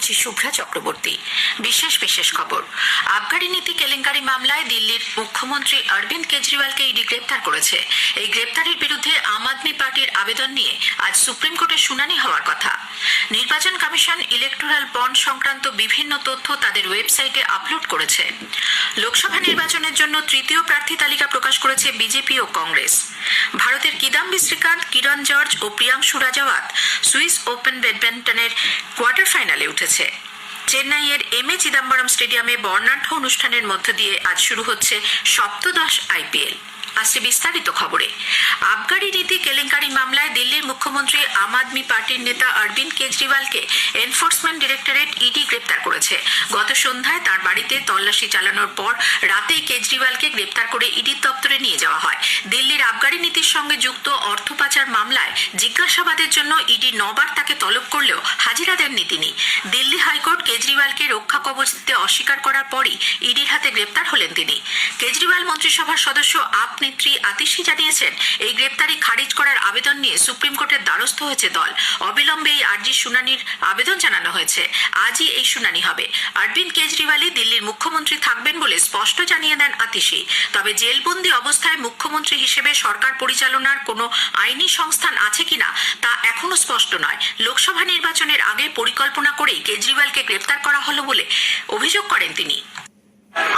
পড়ছি শুভ্রা চক্রবর্তী। বিশেষ খবর। আবগারি নীতি কেলেঙ্কারি মামলায় দিল্লির মুখ্যমন্ত্রী অরবিন্দ কেজরিওয়ালকে ইডি গ্রেপ্তার করেছে। এই গ্রেপ্তারের বিরুদ্ধে আম আদমি পার্টির আবেদন নিয়ে আজ সুপ্রিম কোর্টে শুনানি হওয়ার কথা। নির্বাচন কমিশন ইলেকটোরাল বন্ড সংক্রান্ত বিভিন্ন তথ্য তাদের ওয়েবসাইটে আপলোড করেছে। লোকসভা নির্বাচনের জন্য তৃতীয় প্রার্থী তালিকা প্রকাশ করেছে বিজেপি ও কংগ্রেস। ভারতের কিদাম্বি শ্রীকান্ত, কিরণ জর্জ ও প্রিয়াংশু রাজাওয়াত সুইস ওপেন ব্যাডমিন্টনের কোয়ার্টার ফাইনালে উঠেছে। চেন্নাইয়ের এম.এ. চিদম্বরম স্টেডিয়ামে বর্ণাঢ্য অনুষ্ঠানের মধ্য দিয়ে আজ শুরু হচ্ছে সপ্তদশ আইপিএল। আসছে বিস্তারিত খবরে। আবগারি নীতি কেলেঙ্কারি মামলায় দিল্লির মুখ্যমন্ত্রী আম আদমি পার্টির নেতা অরবিন্দ কেজরিওয়ালকে এনফোর্সমেন্ট ডিরেক্টরেট ইডি গ্রেপ্তার করেছে। গত সন্ধ্যায় তার বাড়িতে তল্লাশি চালানোর পর রাতেই কেজরিওয়ালকে গ্রেপ্তার করে ইডির দপ্তরে নিয়ে যাওয়া হয়। দিল্লির আবগারি নীতির সঙ্গে যুক্ত অর্থ পাচার মামলায় জিজ্ঞাসাবাদের জন্য ইডি 9 বার তাকে তলব করলেও হাজিরা দেননি তিনি। দিল্লি হাইকোর্ট কেজরিওয়ালকে রক্ষা কবচ দিতে অস্বীকার করার পরই ইডির হাতে গ্রেপ্তার হলেন তিনি। কেজরিওয়াল মন্ত্রিসভার সদস্য আপ নেত্রী আতিশি জানিয়েছেন, এই গ্রেপ্তারি খারিজ করার আবেদন নিয়ে সুপ্রিম কোর্টের দ্বারস্থ হয়েছে দল। অবিলম্বে এই আর্জি শুনানির আবেদন জানানো হয়েছে। আজই এই শুনানি হবে। অরবিন্দ কেজরিওয়ালই দিল্লির মুখ্যমন্ত্রী থাকবেন বলে স্পষ্ট জানিয়ে দেন আতিশি। তবে জেলবন্দি অবস্থায় মুখ্যমন্ত্রী হিসেবে সরকার পরিচালনার কোনো আইনি সংস্থান আছে কিনা তা এখনো স্পষ্ট নয়। লোকসভা নির্বাচনের আগে পরিকল্পনা করেই কেজরিওয়ালকে গ্রেপ্তার করা হলো বলে অভিযোগ করেন তিনি।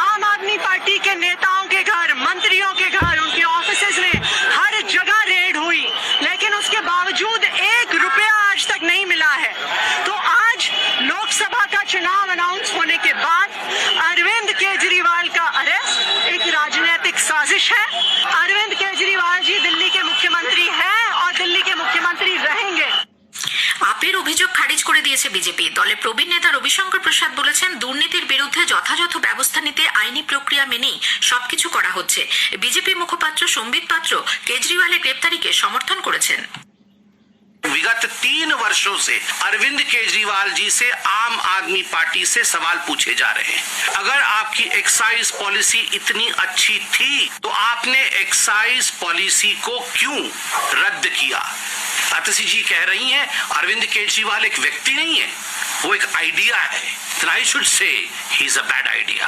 आम आदमी पार्टी के नेताओं के घर, मंत्रियों के घर, उनके ऑफिसेज में हर जगह रेड हुई, लेकिन उसके बावजूद 1 रुपया आज तक नहीं मिला है। तो आज लोकसभा का चुनाव अनाउंस होने के बाद अरविंद केजरीवाल का अरेस्ट एक राजनीतिक साजिश है। अरविंद केजरीवाल जी दिल्ली के मुख्यमंत्री हैं और दिल्ली के मुख्यमंत्री रहेंगे। আপের অভিযোগ খারিজ করে দিয়েছে বিজেপি। দলের প্রবীণ নেতা রবিশঙ্কর প্রসাদ বলেছেন, দুর্নীতির বিরুদ্ধে যথাযথ ব্যবস্থা নিতে আইনি প্রক্রিয়া মেনেই সবকিছু করা হচ্ছে। বিজেপি মুখপাত্র সম্বিত পাত্র কেজরিওয়ালের গ্রেপ্তারিকে সমর্থন করেছেন। विगत 3 वर्षों से अरविंद केजरीवाल जी से आम आदमी पार्टी से सवाल पूछे जा रहे हैं। अगर आपकी एक्साइज पॉलिसी इतनी अच्छी थी तो आपने एक्साइज पॉलिसी को क्यों रद्द किया? आतिशी जी कह रही हैं अरविंद केजरीवाल एक व्यक्ति नहीं है, वो एक आइडिया है। I should say he is a bad idea.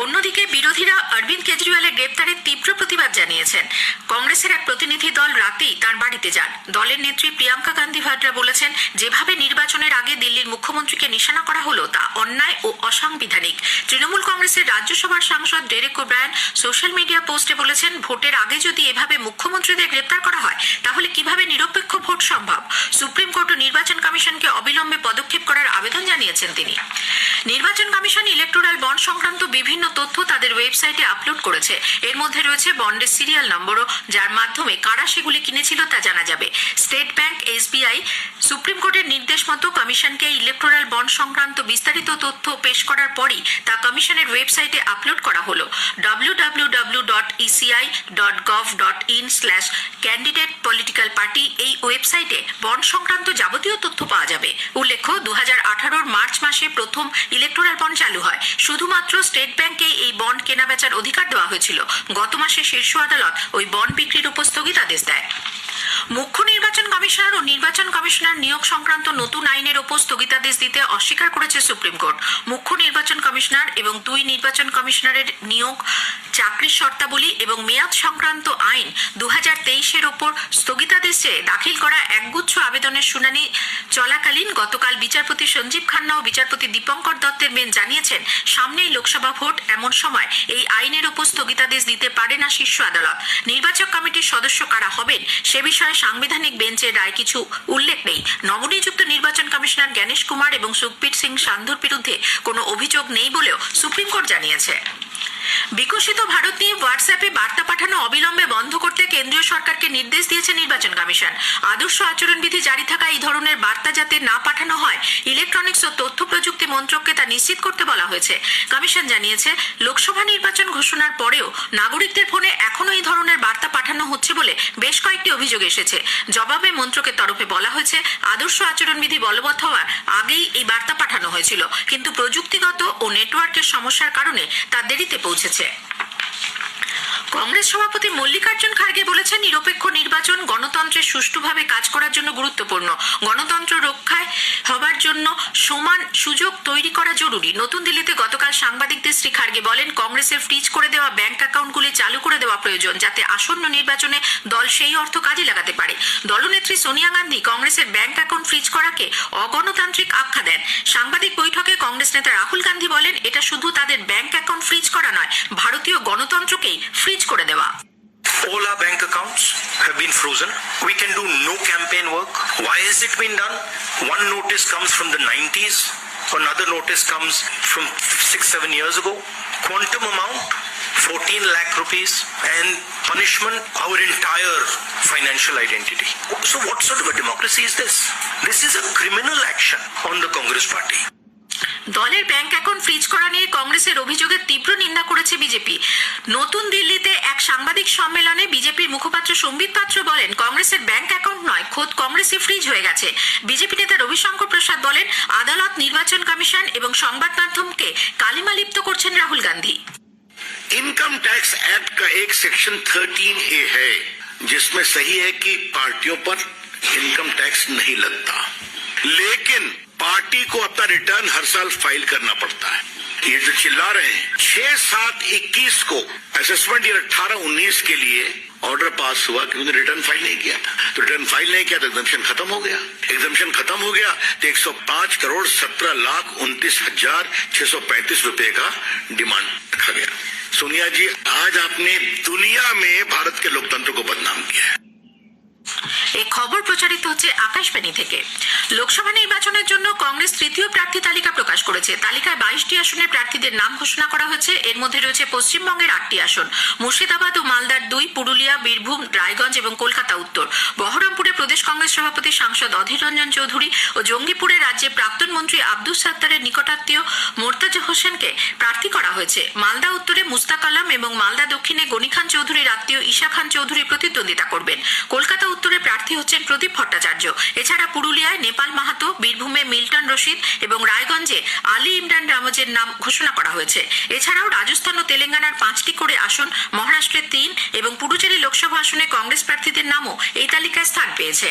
অন্যদিকে বিরোধীরা অরবিন্দ কেজরিওয়ালের গ্রেপ্তারের তীব্র প্রতিবাদ জানিয়েছেন। কংগ্রেসের এক প্রতিনিধি দল রাতেই তার বাড়িতে যান। দলের নেত্রী প্রিয়াঙ্কা গান্ধী ভাড্রা বলেছেন, যেভাবে নির্বাচনের আগে দিল্লির মুখ্যমন্ত্রীকে নিশানা করা হলো তা অন্যায় ও অসাংবিধানিক। তৃণমূল কংগ্রেসের রাজ্যসভার সাংসদ ডেরেক ওব্রায়ান সোশ্যাল মিডিয়া পোস্টে বলেছেন, ভোটের আগে যদি এভাবে মুখ্যমন্ত্রীদের গ্রেপ্তার করা হয় তাহলে কিভাবে নিরপেক্ষ ভোট সম্ভব? সুপ্রিম কোর্ট ও নির্বাচন কমিশনকে অবিলম্বে পদক্ষেপ করার আবেদন জানিয়েছেন তিনি। নির্বাচন কমিশন ইলেকটোরাল বন্ড সংক্রান্ত বিভিন্ন তথ্য তাদের ওয়েবসাইটে আপলোড করেছে। এর মধ্যে রয়েছে বন্ডের সিরিয়াল নম্বরও, যার মাধ্যমে কারা সেগুলি কিনেছিল তা জানা যাবে। স্টেট ব্যাংক, এসবিআই সুপ্রিম কোর্টের নির্দেশ মতো কমিশনকে ইলেকটোরাল বন্ড সংক্রান্ত বিস্তারিত তথ্য পেশ করার পরই তা কমিশনের ওয়েবসাইটে আপলোড করা হলো। www.eci.gov.in/candidate political party এই ওয়েবসাইটে বন্ড সংক্রান্ত যাবতীয় তথ্য পাওয়া যাবে। উল্লেখ্য, 2018 মার্চ মাসে প্রথম ইলেকটোরাল বন্ড চালু হয়। শুধুমাত্র স্টেট ব্যাংকে এই বন্ড কেনাবেচার অধিকার দেওয়া হয়েছিল। গত মাসে শীর্ষ আদালত ওই বন্ড বিক্রির উপর স্থগিতাদেশ দেয়। মুখ্য নির্বাচন কমিশনার ও নির্বাচন কমিশনার নিয়োগ সংক্রান্ত নতুন আইনের উপর স্থগিতাদেশ দিতে অস্বীকার করেছে সুপ্রিম কোর্ট। মুখ্য নির্বাচন কমিশনার এবং 2 নির্বাচন কমিশনারের নিয়োগ, চাকরির শর্তাবলী এবং মেয়াদ সংক্রান্ত আইন 2023-এর ওপর স্থগিতাদেশ চেয়ে দাখিল করা একগুচ্ছ আবেদনের শুনানি চলাকালীন গতকাল বিচারপতি সঞ্জীব খান্না ও বিচারপতি দীপঙ্কর দত্তের বেঞ্চ জানিয়েছেন, সামনেই লোকসভা ভোট, এমন সময় এই আইনের উপর স্থগিতাদেশ দিতে পারে না শীর্ষ আদালত। নির্বাচক কমিটির সদস্য কারা হবেন সে বিষয়ে সাংবিধানিক বেঞ্চের রায় কিছু উল্লেখ নেই। নবনিযুক্ত নির্বাচন কমিশনার জ্ঞানেশ কুমার এবং সুখবীর সিং সান্ধুর বিরুদ্ধে কোনো অভিযোগ নেই বলেও সুপ্রিম কোর্ট জানিয়েছে। বিকশিত ভারত নিয়ে হোয়াটসঅ্যাপে বার্তা পাঠানো অবিলম্বে বন্ধ করতে কেন্দ্রীয় সরকারকে নির্দেশ দিয়েছে নির্বাচন কমিশন। আদর্শ আচরণবিধি জারি থাকা এই ধরনের বার্তা যাতে না পাঠানো হয়, ইলেকট্রনিক্স ও তথ্য প্রযুক্তি মন্ত্রককে তা নিশ্চিত করতে বলা হয়েছে। কমিশন জানিয়েছে, লোকসভা নির্বাচন ঘোষণার পরেও নাগরিকদের ফোনে এখনো এই ধরনের বার্তা পাঠানো হচ্ছে বলে বেশ কয়েকটি অভিযোগ এসেছে। জবাবে মন্ত্রকের তরফে বলা হয়েছে, আদর্শ আচরণবিধি বলবৎ হওয়ার আগেই এই বার্তা পাঠানো হয়েছিল, কিন্তু প্রযুক্তিগত ও নেটওয়ার্কের সমস্যার কারণে তা দেরিতে পৌঁছেছে। কংগ্রেস সভাপতি মল্লিকার্জুন খার্গে বলেছেন, নিরপেক্ষ নির্বাচন গণতন্ত্রের সুষ্ঠুভাবে কাজ করার জন্য গুরুত্বপূর্ণ। গণতন্ত্র রক্ষায় হবার জন্য সমান সুযোগ তৈরি করা জরুরি। নতুন দিল্লিতে গতকাল সাংবাদিকদের শ্রী খার্গে বলেন, কংগ্রেসের ফ্রিজ করে দেওয়া ব্যাংক অ্যাকাউন্টগুলি চালু করে দেওয়া প্রয়োজন, যাতে আসন্ন নির্বাচনে দল সেই অর্থ কাজে লাগাতে পারে। দলনেত্রী সোনিয়া গান্ধী কংগ্রেসের ব্যাংক অ্যাকাউন্ট ফ্রিজ করাকে অগণতান্ত্রিক আখ্যা দেন। সাংবাদিক বৈঠকে কংগ্রেস নেতা রাহুল গান্ধী বলেন, এটা শুধু তাদের ব্যাংক অ্যাকাউন্ট ফ্রিজ করা নয়, ভারতীয় গণতন্ত্রকেই ফ্রিজ করে দেওয়া। All our bank accounts have been frozen. We can do no campaign work. Why has it been done? One notice comes from the 90s. Another notice comes from 6-7 years ago. Quantum amount, 14 lakh rupees, and punishment, our entire financial identity. So what sort of a democracy is this? This is a criminal action on the Congress party. দলের bank account freeze করা নিয়ে কংগ্রেসের অভিযোগের তীব্র নিন্দা করেছে BJP. নতুন দিল্লিতে এক সাংবাদিক সম্মেলনে বিজেপির মুখপাত্র সম্বিত পাত্র বলেন, কংগ্রেসের ব্যাংক অ্যাকাউন্ট নয়, খোদ কংগ্রেসই ফ্রিজ হয়ে গেছে। বিজেপি নেতা রবিশঙ্কর প্রসাদ বলেন, আদালত, নির্বাচন কমিশন এবং সংবাদ মাধ্যমকে কালিমা লিপ্ত করছেন Rahul Gandhi. Income tax act का एक सेक्शन 13A है जिसमें सही है कि पार्टियों पर इनकम टैक्स नहीं लगता, लेकिन पार्टी को अपना रिटर्न हर साल फाइल करना पड़ता है। ये जो चिल्ला रहे हैं, 6-7-21 को असेसमेंट ईयर 18-19 के लिए ऑर्डर पास हुआ कि उन्होंने रिटर्न फाइल नहीं किया था, तो रिटर्न फाइल नहीं किया तो एग्जम्पशन खत्म हो गया। एग्जम्पशन खत्म हो गया तो 105,17,29,635 रुपए का डिमांड रखा गया। सोनिया जी, आज आपने दुनिया में भारत के लोकतंत्र को बदनाम किया है। এই খবর প্রচারিত হচ্ছে আকাশবাণী থেকে। লোকসভা নির্বাচনের জন্য কংগ্রেস তৃতীয় প্রার্থী তালিকা প্রকাশ করেছে। তালিকায় 22টি আসনের প্রার্থীদের নাম ঘোষণা করা হয়েছে। এর মধ্যে রয়েছে পশ্চিমবঙ্গের 8টি আসন, মুর্শিদাবাদ ও মালদার 2, পুরুলিয়া, বীরভূম, রায়গঞ্জ এবং কলকাতা উত্তর। বহরমপুরে প্রদেশ কংগ্রেস সভাপতি সাংসদ অধীর রঞ্জন চৌধুরী ও জঙ্গিপুরে রাজ্যের প্রাক্তন মন্ত্রী আব্দুস সাত্তারের নিকটাত্মীয় মোর্তাজা হোসেনকে প্রার্থী করা হয়েছে। মালদা উত্তরে মুস্তাক আলম এবং মালদা দক্ষিণে গনি খান চৌধুরীর আত্মীয় ঈশা খান চৌধুরী প্রতিদ্বন্দ্বিতা করবেন। কলকাতা উত্তরে প্রার্থী হচ্ছেন প্রদীপ ভট্টাচার্য। এছাড়া পুরুলিয়ায় নেপাল মাহাতো, বীরভূমে মিল্টন রশিদ এবং রায়গঞ্জে আলী ইমরান রামজের নাম ঘোষণা করা হয়েছে। এছাড়াও রাজস্থান ও তেলেঙ্গানার 5টি করে আসন, মহারাষ্ট্রে 3 এবং পুডুচেরি লোকসভা আসনে কংগ্রেস প্রার্থীদের নামও এই তালিকায় স্থান পেয়েছে।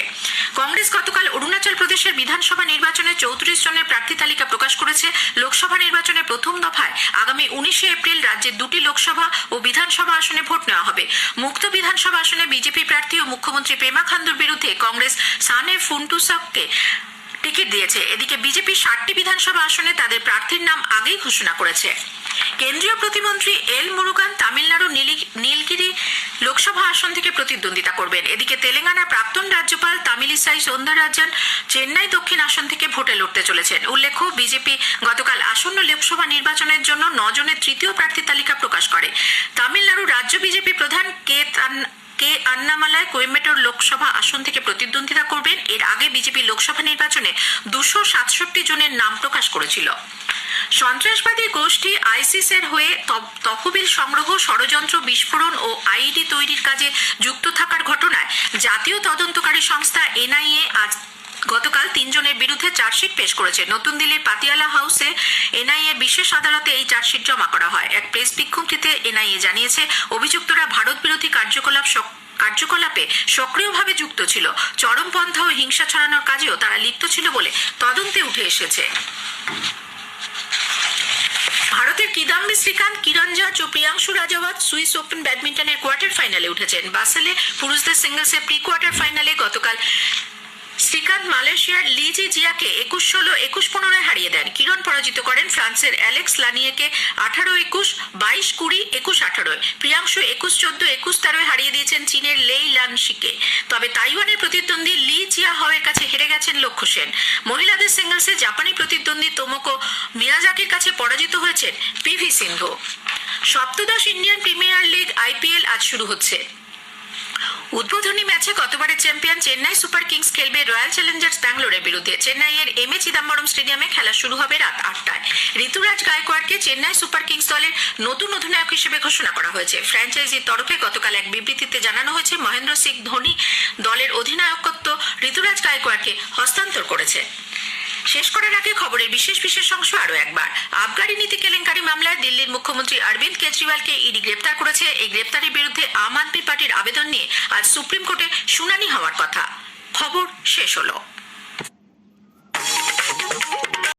কংগ্রেস গতকাল অরুণাচল প্রদেশের বিধানসভা নির্বাচনে 34 জনের প্রার্থী তালিকা প্রকাশ করেছে। লোকসভা নির্বাচনের প্রথম দফায় আগামী 19শে এপ্রিল রাজ্যের 2টি লোকসভা ও বিধানসভা আসনে ভোট নেওয়া হবে। মুক্ত বিধানসভা আসনে বিজেপি প্রার্থী ও মুখ্যমন্ত্রী পেমা খান্ডুর বিরুদ্ধে কংগ্রেস সানে ফুন্টুসককে টিকিট দিয়েছে। এদিকে বিজেপি 60টি বিধানসভা আসনে তাদের প্রার্থীর নাম আগেই ঘোষণা করেছে। কেন্দ্রীয় প্রতিমন্ত্রী এল মুরুগান তামিলনাড়ু নীলগিরি লোকসভা আসন থেকে প্রতিদ্বন্দ্বিতা করবেন। এদিকে তেলেঙ্গানার প্রাক্তন রাজ্যপাল তামিলিসাই সৌন্দররাজন চেন্নাই দক্ষিণ আসন থেকে ভোটে লড়তে চলেছেন। উল্লেখ্য, বিজেপি গতকাল আসন্ন লোকসভা নির্বাচনের জন্য 9 জনের তৃতীয় প্রার্থী তালিকা প্রকাশ করে। তামিলনাড়ু রাজ্য বিজেপি প্রধান কে আন্নামালায় কোয়েম্বাটোর লোকসভা আসন থেকে প্রতিদ্বন্দ্বিতা করবেন। এর আগে বিজেপি লোকসভা নির্বাচনে 267 জনের নাম প্রকাশ করেছিল। সন্ত্রাসবাদী গোষ্ঠী আইসিসের হয়ে তহবিল সংগ্রহ, ষড়যন্ত্র, বিস্ফোরণ ও আইডি তৈরির কাজে যুক্ত থাকার ঘটনায় জাতীয় তদন্তকারী সংস্থা এনআইএ আজ গতকাল 3 জনের বিরুদ্ধে চার্জশিট পেশ করেছে। নতুন দিল্লির পাতিয়ালা হাউসে এনআইএ বিশেষ আদালতে এই চার্জশিট জমা করা হয়। এক প্রেস বিজ্ঞপ্তিতে এনআইএ জানিয়েছে, অভিযুক্তরা ভারত বিরোধী কার্যকলাপে সক্রিয়ভাবে যুক্ত ছিল, চরমপন্থা ও হিংসা ছড়ানোর কাজেও তারা লিপ্ত ছিল বলে তদন্তে উঠে এসেছে। ভারতের কিদাম্বি শ্রীকান্ত, কিরণ জাজ ও প্রিয়াংশু রাজাওয়াত সুইস ওপেন ব্যাডমিন্টনের কোয়ার্টার ফাইনালে উঠেছেন। বাসেলে পুরুষদের সিঙ্গলসের প্রি কোয়ার্টার ফাইনালে গতকাল শ্রীকান্ত মালয়েশিয়ার লি জিজিয়াকে 21-16, 21-15 হারিয়ে দেন। কিরণ পরাজিত করেন ফ্রান্সের অ্যালেক্স লানিয়েকে 18-21, 22-20, 21-18। প্রিয়াংশু 21-14, 21-13 হারিয়ে দিয়েছেন চীনের লেই লানশিকে। তবে তাইওয়ানের প্রতিদ্বন্দ্বী লি জিয়া হাওয়ের কাছে হেরে গেছেন লক্ষ্য সেন। মহিলাদের সিঙ্গলসে জাপানি প্রতিদ্বন্দ্বী তোমোকো মিয়াজাকির কাছে পরাজিত হয়েছেন পিভি সিন্ধু। সপ্তদশ ইন্ডিয়ান প্রিমিয়ার লিগ আইপিএল আজ শুরু হচ্ছে। উদ্বোধনী ম্যাচে গতবারের চ্যাম্পিয়ন চেন্নাই সুপার কিংস খেলবে রয়্যাল চ্যালেঞ্জার্স ব্যাঙ্গালোরের বিরুদ্ধে। চেন্নাইয়ের এমএ চিদাম্বরম স্টেডিয়ামে খেলা শুরু হবে রাত 8টায়। ঋতুরাজ গায়কোয়াড়কে চেন্নাই সুপার কিংস দলের নতুন অধিনায়ক হিসেবে ঘোষণা করা হয়েছে। ফ্র্যাঞ্চাইজির তরফে গতকাল এক বিবৃতিতে জানানো হয়েছে, মহেন্দ্র সিং ধোনি দলের অধিনায়কত্ব ঋতুরাজ গায়কোয়াড়কে হস্তান্তর করেছে। শেষ করার আগে খবরের বিশেষ বিশেষ অংশ আরো একবার। আবগারি নীতি কেলেঙ্কারি মামলায় দিল্লির মুখ্যমন্ত্রী অরবিন্দ কেজরিওয়ালকে ইডি গ্রেপ্তার করেছে। এই গ্রেপ্তারের বিরুদ্ধে আম আদমি পার্টির আবেদন নিয়ে আজ সুপ্রিম কোর্টে শুনানি হওয়ার কথা। খবর শেষ হলো।